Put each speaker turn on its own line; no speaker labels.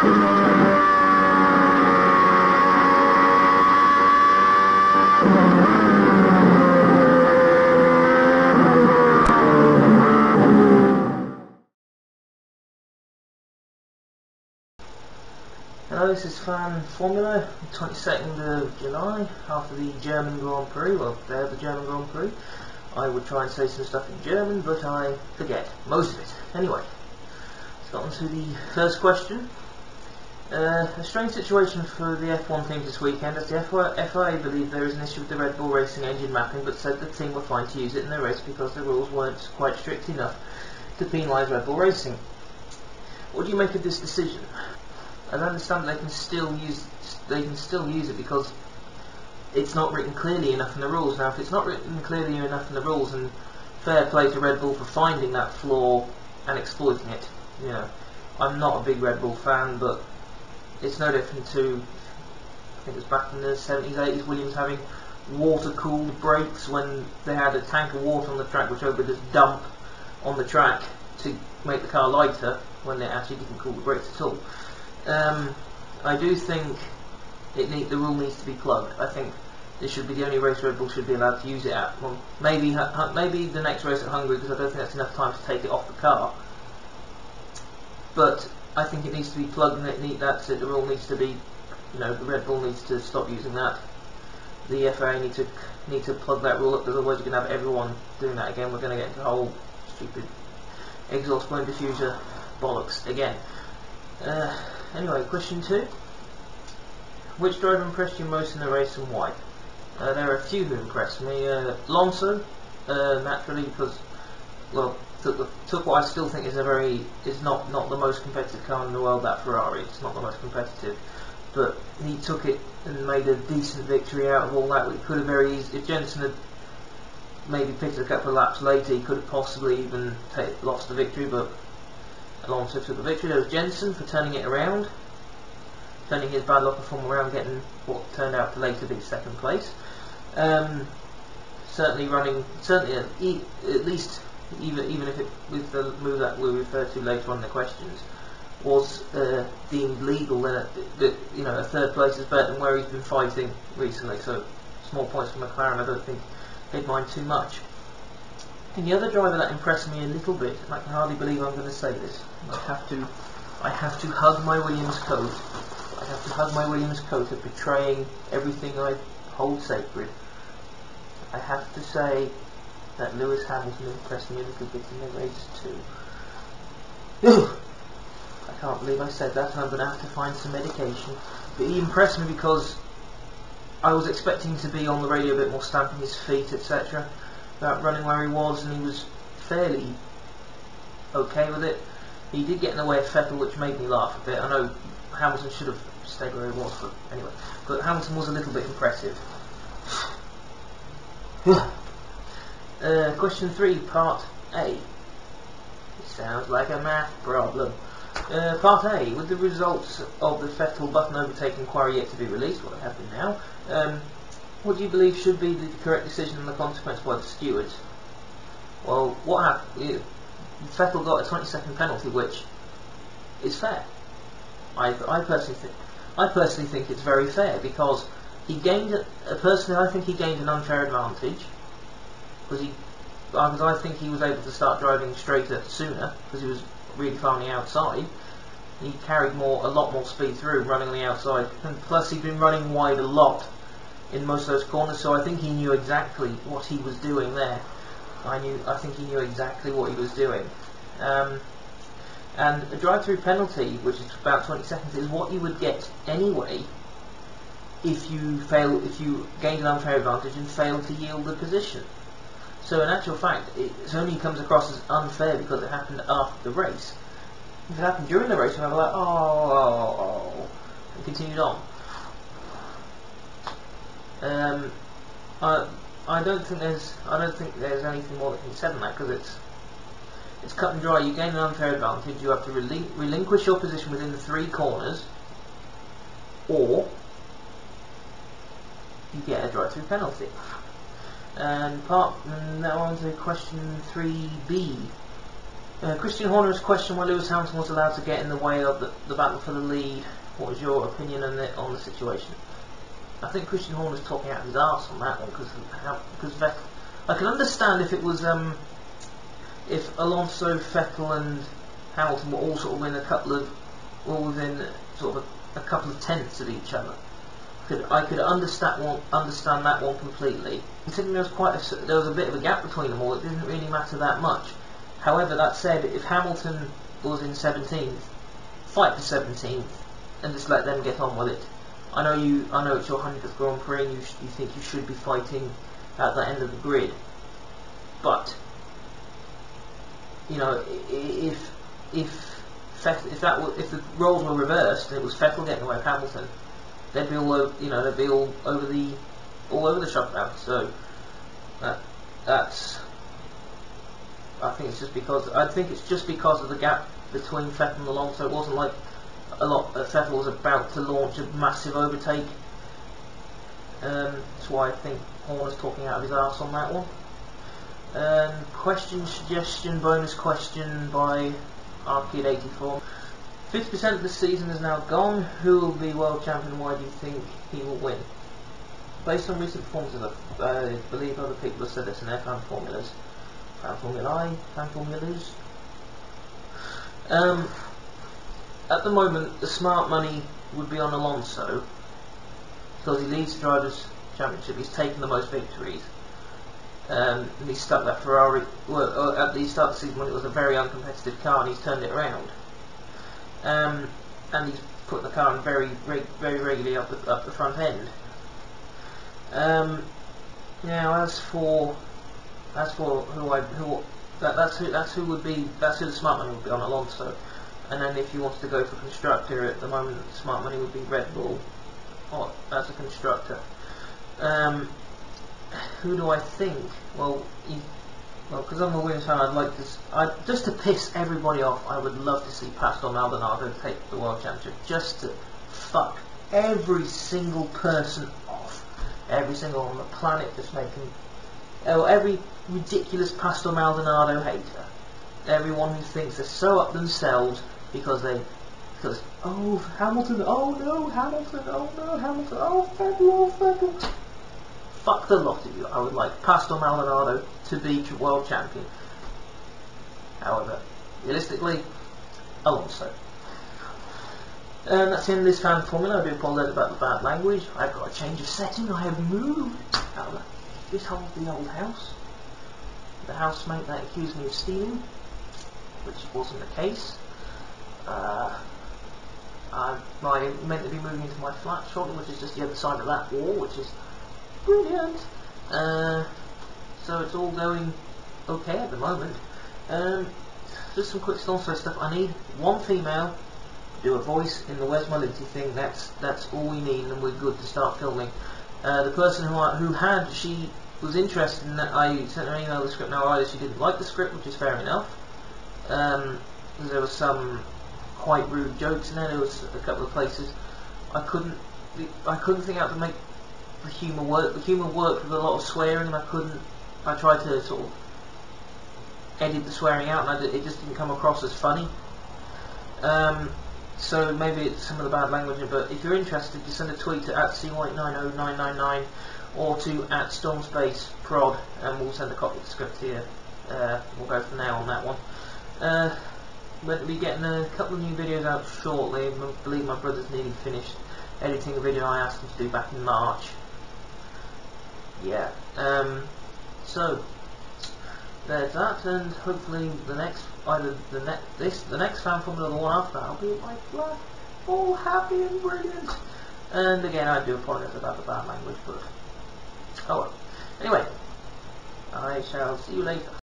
Hello, this is Fan Formula, 22nd of July, after the German Grand Prix. Well, they had the German Grand Prix. I would try and say some stuff in German, but I forget most of it. Anyway, let's get on to the first question. A strange situation for the F1 teams this weekend, as the FIA believe there is an issue with the Red Bull Racing engine mapping, but said the team were fine to use it in their race because the rules weren't quite strict enough to penalise Red Bull Racing. What do you make of this decision? I don't understand they can still use it because it's not written clearly enough in the rules. Now, if it's not written clearly enough in the rules, and fair play to Red Bull for finding that flaw and exploiting it. You know, I'm not a big Red Bull fan, but it's no different to, I think it was back in the 70s, 80s, Williams having water-cooled brakes when they had a tank of water on the track which they would just dump on the track to make the car lighter when they actually didn't cool the brakes at all. I do think the rule needs to be plugged. I think this should be the only race Red Bull should be allowed to use it at. Well, maybe the next race at Hungary, because I don't think that's enough time to take it off the car. But I think it needs to be plugged, and that's it. The rule needs to be, you know, the Red Bull needs to stop using that. The FIA need to plug that rule up, because otherwise you're going to have everyone doing that again. We're going to get into the whole stupid exhaust flame diffuser bollocks again. Anyway, question 2. Which driver impressed you most in the race and why? There are a few who impressed me. Alonso, naturally, because, well, took what I still think is not the most competitive car in the world, that Ferrari. It's not the most competitive, but he took it and made a decent victory out of all that. It could have very easily, if Jensen had maybe picked it a couple of laps later, he could have possibly even lost the victory, but Alonso took the victory. There was Jensen for turning it around, turning his bad luck form around, getting what turned out to later be second place. Certainly at least even if it with the move that we'll refer to later on in the questions was deemed legal, then you know, a third place is better than where he's been fighting recently. So small points for McLaren. I don't think they'd mind too much. And the other driver that impressed me a little bit, and I can hardly believe I'm going to say this, I have to hug my Williams coat. I have to hug my Williams coat of betraying everything I hold sacred. I have to say that Lewis Hamilton impressed me a little bit in the race too. I can't believe I said that, and I'm going to have to find some medication. But he impressed me because I was expecting to be on the radio a bit more, stamping his feet, etc. about running where he was, and he was fairly okay with it. He did get in the way of Vettel, which made me laugh a bit. I know Hamilton should have stayed where he was, but anyway. But Hamilton was a little bit impressive. Question 3, part A. It sounds like a math problem. Part A. With the results of the Vettel button overtake inquiry yet to be released, what happened now, what do you believe should be the correct decision and the consequence by the stewards? Well, what happened? Vettel got a 20-second penalty, which is fair. I personally think it's very fair, because he gained. Personally, I think he gained an unfair advantage because I think he was able to start driving straighter sooner because he was really far on the outside. He carried a lot more speed through, running on the outside, and plus he'd been running wide a lot in most of those corners, so I think he knew exactly what he was doing there. I think he knew exactly what he was doing. And a drive-through penalty, which is about 20 seconds, is what you would get anyway if you gained an unfair advantage and failed to yield the position. So in actual fact, it only comes across as unfair because it happened after the race. If it happened during the race, we'd have like, oh, and continued on. I don't think there's anything more that can be said than that, because it's cut and dry. You gain an unfair advantage, you have to relinquish your position within the 3 corners, or you get a drive-through penalty. And now on to question 3B. Christian Horner's question why Lewis Hamilton was allowed to get in the way of the battle for the lead. What is your opinion on the situation? I think Christian Horner's talking out of his arse on that one because Vettel. I can understand if it was if Alonso, Vettel, and Hamilton were all sort of within sort of a couple of tenths of each other. I could understand that one completely. Considering there was a bit of a gap between them all, it didn't really matter that much. However, that said, if Hamilton was in 17th, fight for 17th and just let them get on with it. I know it's your 100th Grand Prix and you think you should be fighting at the end of the grid, but you know, if the roles were reversed and it was Vettel getting away with Hamilton, they'd be all over, they'd be all over the shop now. So that's. I think it's just because of the gap between Vettel and Alonso. It wasn't like Vettel was about to launch a massive overtake. That's why I think Horner's talking out of his arse on that one. Question, suggestion, bonus question by Arcade84. 50% of the season is now gone. Who will be world champion and why do you think he will win? Based on recent performances, I believe other people have said this in their fan formulas. Fan formulas. At the moment, the smart money would be on Alonso because he leads the Drivers' Championship. He's taken the most victories. And he's stuck that Ferrari. Well, at the start of the season when it was a very uncompetitive car, and he's turned it around. And he's put the car in very regularly up the front end. Now, that's who the smart money would be on Alonso. And then if you wanted to go for constructor, at the moment the smart money would be Red Bull as a constructor. Who do I think? Well, because I'm a Williams fan, just to piss everybody off, I would love to see Pastor Maldonado take the World Championship, just to fuck every single person off, every single on the planet, just making every ridiculous Pastor Maldonado hater, everyone who thinks they're so up themselves because oh Hamilton, oh no Hamilton, oh no Hamilton, oh Vettel. Fuck the lot of you. I would like Pastor Maldonado to be world champion. However, realistically, Alonso. And that's the end of this fan formula. I do apologise about the bad language. I've got a change of setting. I have moved out of this the old house. The housemate that accused me of stealing, which wasn't the case. I'm meant to be moving into my flat shortly, which is just the other side of that wall, which is brilliant. So it's all going okay at the moment. Just some quick Stormside stuff. I need one female to do a voice in the Where's My Liberty thing. That's all we need, and we're good to start filming. The person she was interested in that, I sent her an email with the script. Now either she didn't like the script, which is fair enough. There was some quite rude jokes in there. There was a couple of places I couldn't think out to make the humour work. The humour worked with a lot of swearing, and I tried to sort of edit the swearing out, and it just didn't come across as funny. So maybe it's some of the bad language, but if you're interested, just send a tweet to @CWhite90999 or to @StormSpaceProd, and we'll send a copy of the script here. We'll go from there on that one. We're going to be getting a couple of new videos out shortly. I believe my brother's nearly finished editing a video I asked him to do back in March. Yeah. So there's that, and hopefully the next fan formula or the one after, I'll be like all happy and brilliant. And again, I do apologise about the bad language, but oh well. Anyway, I shall see you later.